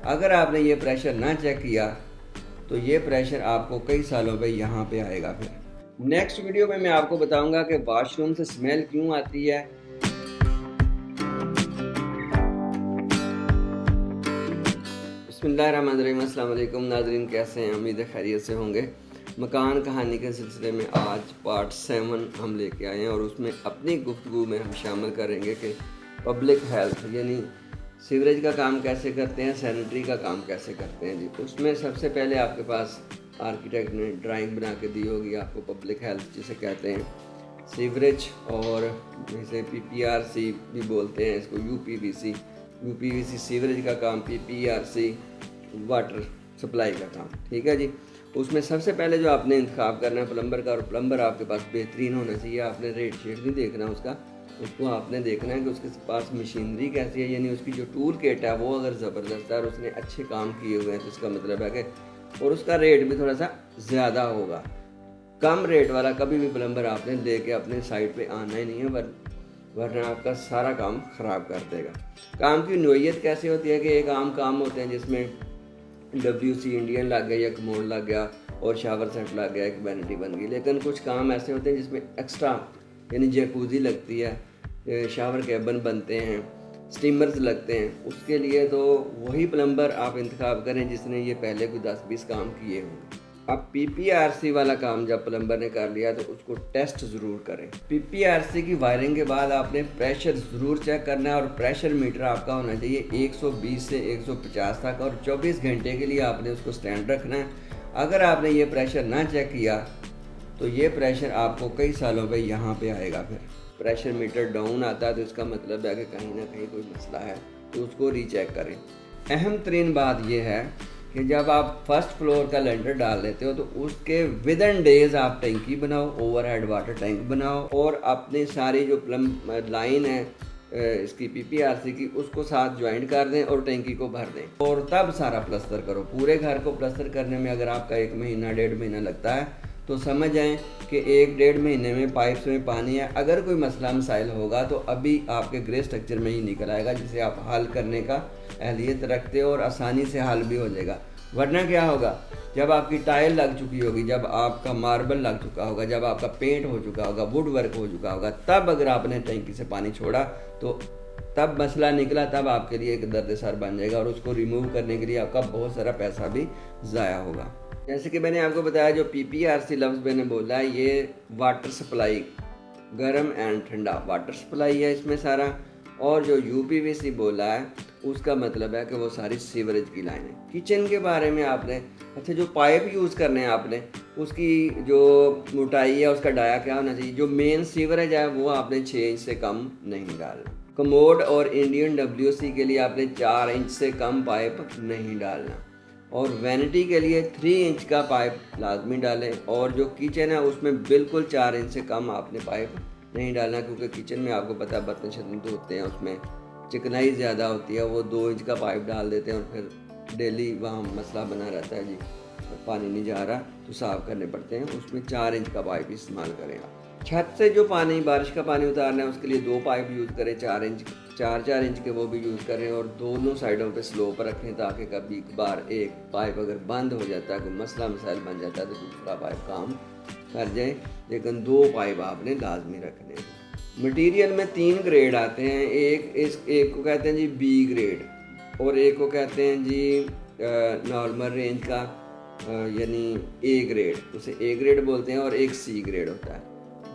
अगर आपने ये प्रेशर ना चेक किया तो ये प्रेशर आपको कई सालों पे यहाँ पे आएगा। फिर नेक्स्ट वीडियो में मैं आपको बताऊंगा कि वॉशरूम से स्मेल क्यों आती है। बिस्मिल्लाहिर्रहमानिर्रहीम, अस्सलाम वालेकुम नाज़रीन, कैसे हैं? उम्मीद है खैरियत से होंगे। मकान कहानी के सिलसिले में आज पार्ट 7 हम लेके आए हैं और उसमें अपनी गुफ्तगू में हम शामिल करेंगे कि पब्लिक हेल्थ यानी सीवरेज का काम कैसे करते हैं, सैनिटरी का काम कैसे करते हैं जी। उसमें सबसे पहले आपके पास आर्किटेक्ट ने ड्राइंग बना के दी होगी आपको पब्लिक हेल्थ जिसे कहते हैं, सीवरेज और जैसे PPRC भी बोलते हैं इसको, यूपीवीसी सीवरेज का काम, PPRC वाटर सप्लाई का काम। ठीक है जी। उसमें सबसे पहले जो आपने इंतखाब करना है प्लम्बर का, और प्लम्बर आपके पास बेहतरीन होना चाहिए। आपने रेट शेट नहीं देखना उसको आपने देखना है कि उसके पास मशीनरी कैसी है, यानी उसकी जो टूल किट है वो अगर ज़बरदस्त है और उसने अच्छे काम किए हुए हैं तो इसका मतलब है कि, और उसका रेट भी थोड़ा सा ज़्यादा होगा। कम रेट वाला कभी भी प्लम्बर आपने लेके अपने साइट पे आना ही नहीं है, वरना आपका सारा काम ख़राब कर देगा। काम की नोयत कैसे होती है कि एक आम काम होते हैं जिसमें WC इंडियन लग गया या कमोड लग गया और शावर सेट लग गया, एक वैनिटी बन गई। लेकिन कुछ काम ऐसे होते हैं जिसमें एक्स्ट्रा यानी जैकूज़ी लगती है, शावर कैबिन बनते हैं, स्टीमर्स लगते हैं। उसके लिए तो वही प्लम्बर आप इंतखाब करें जिसने ये पहले कोई 10-20 काम किए हों। अब PPRC वाला काम जब प्लम्बर ने कर लिया तो उसको टेस्ट ज़रूर करें। PPRC की वायरिंग के बाद आपने प्रेशर ज़रूर चेक करना है और प्रेशर मीटर आपका होना चाहिए 120 से 150 तक, और 24 घंटे के लिए आपने उसको स्टैंड रखना है। अगर आपने ये प्रेशर ना चेक किया तो ये प्रेशर आपको कई सालों पे यहाँ पे आएगा। फिर प्रेशर मीटर डाउन आता है तो इसका मतलब है कि कहीं ना कहीं कोई मसला है, तो उसको रीचेक करें। अहम तरीन बात यह है कि जब आप फर्स्ट फ्लोर का लेंटर डाल लेते हो तो उसके विद इन डेज आप टैंकी बनाओ, ओवरहेड वाटर टैंक बनाओ, और अपनी सारी जो प्लम लाइन है इसकी PPRC की उसको साथ ज्वाइंट कर दें और टैंकी को भर दें, और तब सारा प्लस्तर करो। पूरे घर को प्लस्तर करने में अगर आपका 1 महीना 1.5 महीना लगता है तो समझ जाएं कि 1-1.5 महीने में पाइप्स में पानी है। अगर कोई मसला मसाइल होगा तो अभी आपके ग्रे स्ट्रक्चर में ही निकल आएगा, जिसे आप हल करने का अहलियत रखते हो और आसानी से हल भी हो जाएगा। वरना क्या होगा, जब आपकी टाइल लग चुकी होगी, जब आपका मार्बल लग चुका होगा, जब आपका पेंट हो चुका होगा, वुड वर्क हो चुका होगा, तब अगर आपने टैंकी से पानी छोड़ा तो तब मसला निकला, तब आपके लिए एक दर्द सर बन जाएगा और उसको रिमूव करने के लिए आपका बहुत सारा पैसा भी ज़ाया होगा। जैसे कि मैंने आपको बताया, जो PPRC लफ्ज़ मैंने बोला है ये वाटर सप्लाई, गर्म एंड ठंडा वाटर सप्लाई है इसमें सारा। और जो UPVC बोला है उसका मतलब है कि वो सारी सीवरेज की लाइन है। किचन के बारे में आपने, अच्छा जो पाइप यूज़ करने हैं आपने, उसकी जो मोटाई है उसका डाया क्या होना चाहिए। जो मेन सीवरेज है वो आपने 6 इंच से कम नहीं डालना। कमोड और इंडियन WC के लिए आपने 4 इंच से कम पाइप नहीं डालना, और वैनिटी के लिए 3 इंच का पाइप लाजमी डालें। और जो किचन है उसमें बिल्कुल 4 इंच से कम आपने पाइप नहीं डालना, क्योंकि किचन में आपको पता है बर्तन शर्तन धोते हैं, उसमें चिकनाई ज़्यादा होती है। वो 2 इंच का पाइप डाल देते हैं और फिर डेली वहाँ मसला बना रहता है जी, पानी नहीं जा रहा तो साफ़ करने पड़ते हैं। उसमें 4 इंच का पाइप इस्तेमाल करें आप। छत से जो पानी, बारिश का पानी उतारना है उसके लिए 2 पाइप यूज़ करें, 4 इंच के वो भी यूज़ करें, और दोनों साइडों पे स्लोप रखें ताकि कभी कभार एक पाइप अगर बंद हो जाता है, कोई मसला मसाइल बन जाता है तो दूसरा पाइप काम कर जाए। लेकिन 2 पाइप आपने लाजमी रखने हैं। मटीरियल में 3 ग्रेड आते हैं। एक को कहते हैं जी B ग्रेड, और एक को कहते हैं जी नॉर्मल रेंज का यानी A ग्रेड, उसे A ग्रेड बोलते हैं, और एक C ग्रेड होता है।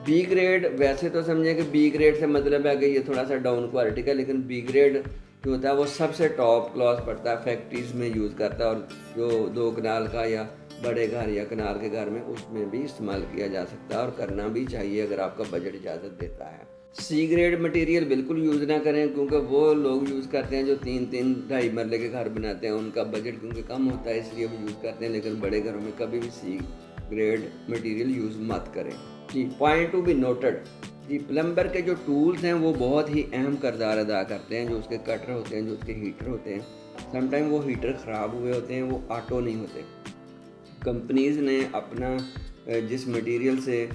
B ग्रेड वैसे तो समझें कि B ग्रेड से मतलब है कि ये थोड़ा सा डाउन क्वालिटी का, लेकिन B ग्रेड जो होता है वो सबसे टॉप क्लास पड़ता है, फैक्ट्रीज में यूज़ करता है, और जो 2 कनाल का या बड़े घर या कनाल के घर में उसमें भी इस्तेमाल किया जा सकता है, और करना भी चाहिए अगर आपका बजट इजाज़त देता है। C ग्रेड मटेरियल बिल्कुल यूज़ ना करें, क्योंकि वो लोग यूज़ करते हैं जो 3-3 2.5 मरले के घर बनाते हैं, उनका बजट क्योंकि कम होता है इसलिए वो यूज़ करते हैं। लेकिन बड़े घरों में कभी भी C ग्रेड मटेरियल यूज़ मत करें जी। पॉइंट टू बी नोटेड जी, प्लम्बर के जो टूल्स हैं वो बहुत ही अहम किरदार अदा करते हैं। जो उसके कटर होते हैं, जो उसके हीटर होते हैं, समटाइम वो हीटर ख़राब हुए होते हैं, वो ऑटो नहीं होते। कंपनीज़ ने अपना जिस मटेरियल से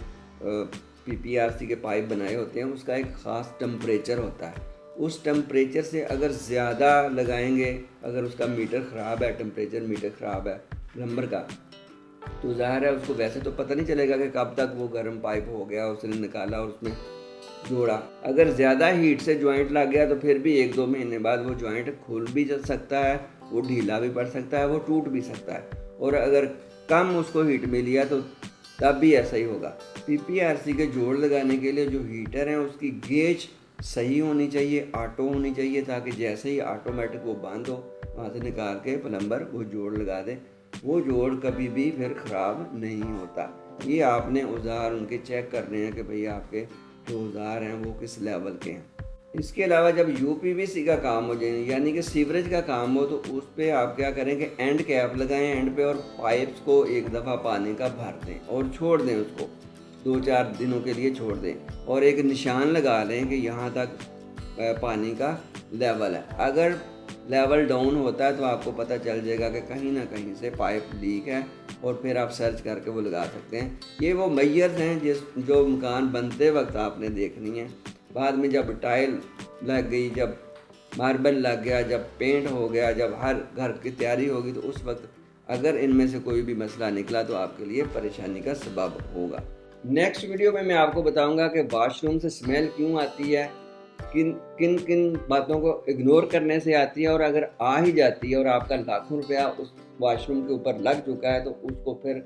PPRC के पाइप बनाए होते हैं उसका एक ख़ास टेम्परेचर होता है, उस टेम्परेचर से अगर ज़्यादा लगाएंगे, अगर उसका मीटर ख़राब है, टेम्परेचर मीटर ख़राब है प्लम्बर का, तो ज़ाहिर है उसको वैसे तो पता नहीं चलेगा कि कब तक वो गर्म पाइप हो गया, उसने निकाला और उसमें जोड़ा। अगर ज़्यादा हीट से जॉइंट लग गया तो फिर भी 1-2 महीने बाद वो जॉइंट खुल भी जा सकता है, वो ढीला भी पड़ सकता है, वो टूट भी सकता है। और अगर कम उसको हीट मिली है तो तब भी ऐसा ही होगा। पीपीआरसी के जोड़ लगाने के लिए जो हीटर है उसकी गेज सही होनी चाहिए, ऑटो होनी चाहिए, ताकि जैसे ही ऑटोमेटिक वो बंद हो वहाँ से निकाल के प्लम्बर वो जोड़ लगा दे। वो जोड़ कभी भी फिर ख़राब नहीं होता। ये आपने औजार उनके चेक करने हैं कि भाई आपके जो औजार हैं वो किस लेवल के हैं। इसके अलावा जब यूपीवीसी का काम हो जाए, यानी कि सीवरेज का काम हो, तो उस पर आप क्या करें कि एंड कैप लगाएं एंड पे और पाइप्स को एक दफ़ा पानी का भर दें और छोड़ दें, उसको 2-4 दिनों के लिए छोड़ दें और एक निशान लगा लें कि यहाँ तक पानी का लेवल है। अगर लेवल डाउन होता है तो आपको पता चल जाएगा कि कहीं ना कहीं से पाइप लीक है और फिर आप सर्च करके वो लगा सकते हैं। ये वो मेजर्स हैं जो मकान बनते वक्त आपने देखनी है। बाद में जब टाइल लग गई, जब मार्बल लग गया, जब पेंट हो गया, जब हर घर की तैयारी होगी, तो उस वक्त अगर इनमें से कोई भी मसला निकला तो आपके लिए परेशानी का सबब होगा। नेक्स्ट वीडियो में मैं आपको बताऊंगा कि वाशरूम से स्मेल क्यों आती है, किन किन किन बातों को इग्नोर करने से आती है, और अगर आ ही जाती है और आपका लाखों रुपया उस वॉशरूम के ऊपर लग चुका है तो उसको फिर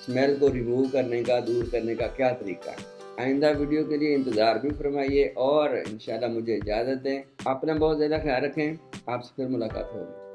स्मेल को रिमूव करने का, दूर करने का क्या तरीका है। आइंदा वीडियो के लिए इंतज़ार भी फरमाइए और इंशाल्लाह मुझे इजाज़त दें। अपना बहुत ज़्यादा ख्याल रखें। आपसे फिर मुलाकात होगी।